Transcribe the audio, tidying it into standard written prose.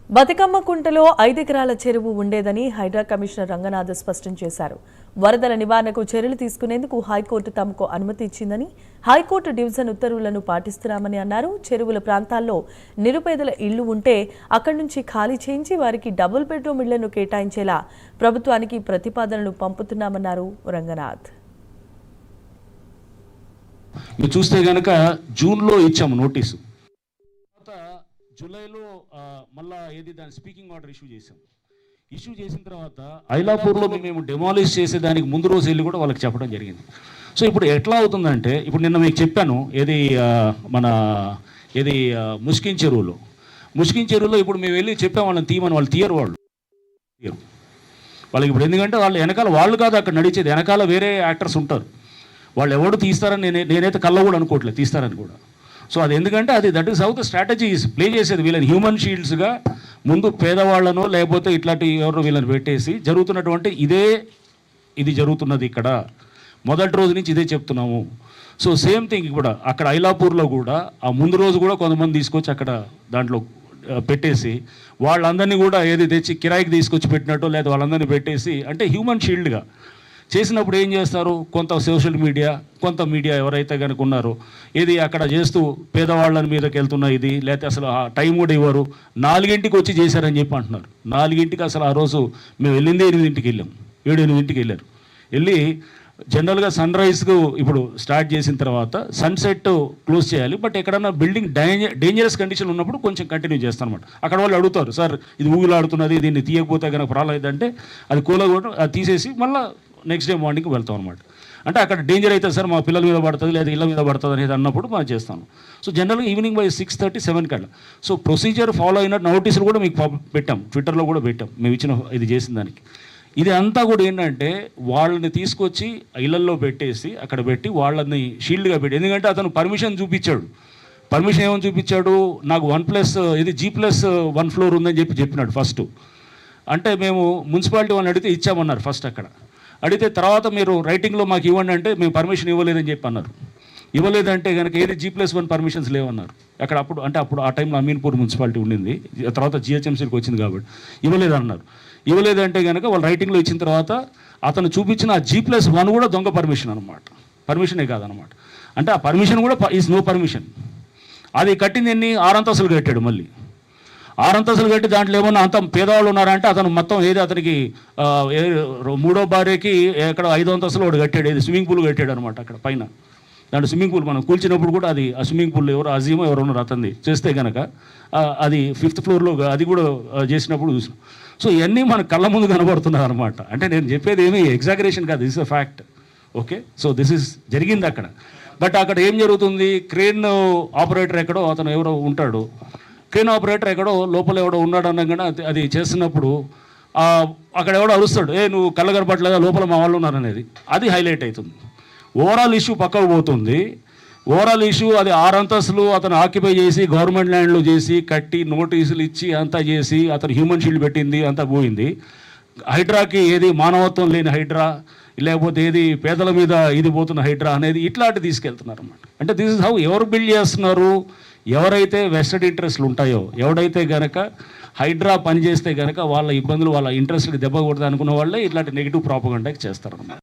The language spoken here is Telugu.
బతికమ్మ కుంటలో 5 ఎకరాల చెరువు ఉండేదని హైడ్రా కమిషనర్ రంగనాథ్ స్పష్టం చేశారు. వరదల నివారణకు చర్యలు తీసుకునేందుకు హైకోర్టు తమకు అనుమతి ఇచ్చిందని, హైకోర్టు డివిజన్ ఉత్తర్వులను పాటిస్తున్నామని అన్నారు. చెరువుల ప్రాంతాల్లో నిరుపేదల ఇళ్లు ఉంటే అక్కడి నుంచి ఖాళీ చేయించి వారికి డబుల్ బెడ్రూమ్ ఇళ్లను కేటాయించేలా ప్రభుత్వానికి ప్రతిపాదనలు పంపుతున్నామన్నారు రంగనాథ్. మీరు చూస్తే గనక జూన్లో ఇచ్చాము నోటీసు, జూలైలో మళ్ళా దాని స్పీకింగ్ ఆర్డర్ ఇష్యూ చేసిన తర్వాత ఐలాపూర్లో మేము డెమాలిష్ చేసేదానికి ముందు రోజు వెళ్ళి కూడా వాళ్ళకి చెప్పడం జరిగింది. సో ఇప్పుడు ఎట్లా అవుతుందంటే, ఇప్పుడు నిన్న మీకు చెప్పాను మన ముస్కిన్ చెరువులో ఇప్పుడు మేము వెళ్ళి చెప్పాము వాళ్ళని తీయమని, వాళ్ళు తీయరు. వాళ్ళకి ఇప్పుడు ఎందుకంటే వాళ్ళు వెనకాల వాళ్ళు కాదు అక్కడ నడిచేది, వెనకాల వేరే యాక్టర్స్ ఉంటారు. వాళ్ళు ఎవడు తీస్తారని నేనైతే కళ్ళ కూడా అనుకోవట్లేదు తీస్తారని కూడా. సో అది ఎందుకంటే that is how the strategy play చేసేది. వీళ్ళని హ్యూమన్ షీల్డ్స్గా ముందు పేదవాళ్ళను లేకపోతే ఇట్లాంటి ఎవరు వీళ్ళని పెట్టేసి జరుగుతున్నటువంటి ఇది జరుగుతున్నది ఇక్కడ మొదటి రోజు నుంచి ఇదే చెప్తున్నాము. సో సేమ్ థింగ్ కూడా అక్కడ ఐలాపూర్లో కూడా ఆ ముందు రోజు కూడా కొంతమంది తీసుకొచ్చి అక్కడ దాంట్లో పెట్టేసి వాళ్ళందరినీ కూడా తెచ్చి కిరాయికి తీసుకొచ్చి పెట్టినట్టు లేదా వాళ్ళందరినీ పెట్టేసి అంటే హ్యూమన్ షీల్డ్గా చేసినప్పుడు ఏం చేస్తారు, కొంత సోషల్ మీడియా, కొంత మీడియా ఎవరైతే కనుక ఉన్నారో అక్కడ చేస్తూ పేదవాళ్ళని మీదకి వెళ్తున్న లేకపోతే అసలు ఆ టైం కూడా ఇవ్వరు. 4 వచ్చి చేశారని చెప్పి అంటున్నారు. 4 అసలు ఆ రోజు మేము వెళ్ళిందే 8 వెళ్ళాం, 7-8 వెళ్ళారు. వెళ్ళి జనరల్గా సన్ రైజ్కు ఇప్పుడు స్టార్ట్ చేసిన తర్వాత సన్సెట్ క్లోజ్ చేయాలి. బట్ ఎక్కడన్నా బిల్డింగ్ డేంజరస్ కండిషన్ ఉన్నప్పుడు కొంచెం కంటిన్యూ చేస్తాను అనమాట. అక్కడ వాళ్ళు అడుగుతారు, సార్ ఇది ఊగులాడుతున్నది, దీన్ని తీయకపోతే కనుక ప్రాబ్లం అయిందంటే అది కూలగొట్టడం, అది తీసేసి మళ్ళీ నెక్స్ట్ డే మార్నింగ్ వెళ్తాం అనమాట. అంటే అక్కడ డేంజర్ అవుతుంది సార్, మా పిల్లల మీద పడుతుంది లేదా ఇళ్ళ మీద పడుతుంది అనేది అన్నప్పుడు మనం చేస్తాను. సో జనరల్గా ఈవినింగ్ బై 6:30-7 కల్లా. సో ప్రొసీజర్ ఫాలో అయినట్టు నోటీసులు కూడా మీకు పెట్టాం, ట్విట్టర్లో కూడా పెట్టాం మేము ఇచ్చిన చేసిన దానికి. ఇది అంతా కూడా ఏంటంటే వాళ్ళని తీసుకొచ్చి ఇళ్లల్లో పెట్టేసి అక్కడ పెట్టి వాళ్ళని షీల్డ్గా పెట్టి, ఎందుకంటే అతను పర్మిషన్ చూపించాడు. పర్మిషన్ ఏమని చూపించాడు, నాకు G+1 ఫ్లోర్ ఉందని చెప్పినాడు ఫస్ట్. అంటే మేము మున్సిపాలిటీ వాళ్ళని అడిగితే ఇచ్చామన్నారు ఫస్ట్. అక్కడ అడిగితే తర్వాత మీరు రైటింగ్లో మాకు ఇవ్వండి అంటే మేము పర్మిషన్ ఇవ్వలేదని చెప్పి అన్నారు. ఇవ్వలేదంటే కనుక G+1 పర్మిషన్స్ లేవన్నారు. అప్పుడు ఆ టైంలో అమీన్పూర్ మున్సిపాలిటీ ఉండింది, తర్వాత GHMCకి వచ్చింది కాబట్టి ఇవ్వలేదన్నారు. ఇవ్వలేదంటే కనుక వాళ్ళు రైటింగ్లో ఇచ్చిన తర్వాత అతను చూపించిన G+1 కూడా దొంగ పర్మిషన్ అనమాట, పర్మిషనే కాదనమాట. అంటే ఆ పర్మిషన్ కూడా ఈజ్ నో పర్మిషన్. అది కట్టింది 6 అంతస్తులు కట్టాడు. మళ్ళీ 6 అంతస్తులు కట్టి దాంట్లో ఏమన్నా అంత పేదవాళ్ళు ఉన్నారంటే అతను మొత్తం అతనికి 3వ భార్యకి ఎక్కడ 5వ అంతస్తులో ఒకటి కట్టాడు, స్విమ్మింగ్ పూల్ కట్టాడు అనమాట. అక్కడ పైన దాంట్లో స్విమ్మింగ్ పూల్ మనం కూల్చినప్పుడు కూడా ఆ స్విమ్మింగ్ పూల్ ఎవరు అజీమో ఎవరు ఉన్నారు అతన్ని చేస్తే కనుక అది 5th ఫ్లోర్లో అది కూడా చేసినప్పుడు చూసినాం. సో ఇవన్నీ మన కళ్ళ ముందు కనబడుతున్నారు అనమాట. అంటే నేను చెప్పేది ఏమీ ఎగ్జాగరేషన్ కాదు, this is a fact. Okay, so this is జరిగింది అక్కడ. బట్ అక్కడ ఏం జరుగుతుంది, క్రేన్ ఆపరేటర్ ఎక్కడో అతను ఎవరో ఉంటాడు, క్రేన్ ఆపరేటర్ ఎక్కడో లోపల ఎవడో ఉన్నాడు అనగానే అది చేస్తున్నప్పుడు అక్కడ ఎవడో అరుస్తాడు, నువ్వు కళ్ళ కనపడలేదా లోపల మా వాళ్ళు ఉన్నారనేది. అది హైలైట్ అవుతుంది. ఓవరాల్ ఇష్యూ పక్కకు పోతుంది. ఓవరాల్ ఇష్యూ అది 6 అంతస్తులు అతను ఆక్యుపై చేసి గవర్నమెంట్ ల్యాండ్లో చేసి కట్టి నోటీసులు ఇచ్చి అంతా చేసి అతను హ్యూమన్ షీల్డ్ పెట్టింది అంతా పోయింది. హైడ్రాకి మానవత్వం లేని హైడ్రా, లేకపోతే పేదల మీద పోతున్న హైడ్రా అనేది ఇట్లాంటి తీసుకెళ్తున్నారు అన్నమాట. అంటే దిస్ ఇస్ హౌ ఎవరు బిల్డ్ చేస్తున్నారు, ఎవరైతే వెస్టెడ్ ఇంట్రెస్ట్లు ఉంటాయో, ఎవడైతే కనుక హైడ్రా పనిచేస్తే కనుక వాళ్ళ ఇబ్బందులు వాళ్ళ ఇంట్రెస్ట్కి దెబ్బ కొడతా అనుకున్న వాళ్ళే ఇట్లాంటి నెగిటివ్ ప్రాపగండాకి చేస్తారు అన్నమాట.